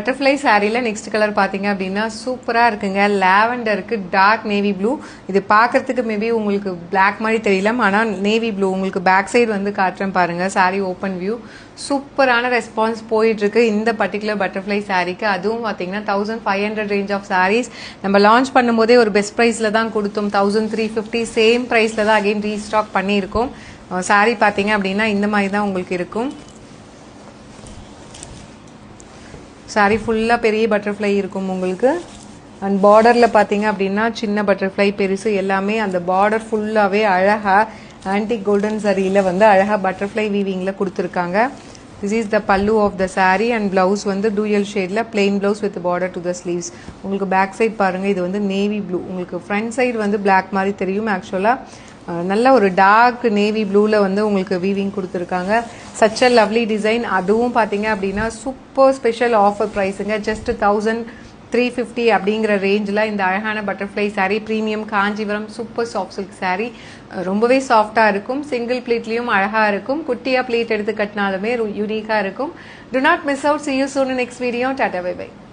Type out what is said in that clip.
Butterfly சாரியில் next colour பார்த்தீங்க அப்படின்னா சூப்பராக இருக்குங்க. லாவெண்டருக்கு டார்க் நேவி ப்ளூ. இது பார்க்கறதுக்கு மேபி உங்களுக்கு பிளாக் மாதிரி தெரியலாம், ஆனால் நேவி ப்ளூ. உங்களுக்கு பேக் சைடு வந்து காட்டுறேன் பாருங்க. Sorry open view. சூப்பரான ரெஸ்பான்ஸ் போயிட்டு இருக்கு இந்த பர்டிகுலர் பட்டர்ஃப்ளை சாரிக்கு. அதுவும் பார்த்தீங்கன்னா 1500 ரேஞ்ச் ஆஃப் சாரீஸ் நம்ம லான்ச் பண்ணும்போதே ஒரு பெஸ்ட் ப்ரைஸில் தான் கொடுத்தோம். 1350 சேம் ப்ரைஸில் தான் அகைன் ரீஸ்டாக் பண்ணியிருக்கோம். சாரி பார்த்தீங்க அப்படின்னா இந்த மாதிரி தான் உங்களுக்கு இருக்கும். சாரி ஃபுல்லாக பெரிய பட்டர்ஃப்ளை இருக்கும் உங்களுக்கு. அண்ட் பார்டரில் பார்த்தீங்க அப்படின்னா சின்ன பட்டர்ஃப்ளை பெருசு எல்லாமே. அந்த பார்டர் ஃபுல்லாகவே அழகாக ஆன்டிக் கோல்டன் சரியில் வந்து அழகாக பட்டர்ஃப்ளை வீவிங்கில் கொடுத்துருக்காங்க. This is the pallu of the sari. And blouse வந்து டூயல் ஷேடில் plain blouse with border to the sleeves. உங்களுக்கு பேக் சைட் பாருங்கள், இது வந்து நேவி ப்ளூ. உங்களுக்கு ஃப்ரண்ட் சைடு வந்து பிளாக் மாதிரி தெரியும். ஆக்சுவலாக நல்ல ஒரு டார்க் நேவி ப்ளூவில் வந்து உங்களுக்கு வீவிங் கொடுத்துருக்காங்க. Such a lovely design. அதுவும் பார்த்தீங்க அப்படின்னா சூப்பர் ஸ்பெஷல் ஆஃபர் ப்ரைஸுங்க. ஜஸ்ட் 1350 அப்படிங்கிற ரேஞ்சில் இந்த அழகான butterfly sari. Premium Kanchipuram super soft silk sari. ரொம்பவே சாஃப்டாக இருக்கும். சிங்கிள் ப்ளீட்லேயும் அழகாக இருக்கும். குட்டியாக ப்ளீட் எடுத்து கட்டினாலுமே யூனிக்காக இருக்கும். To not miss out. See you soon in next video. Tata, bye bye.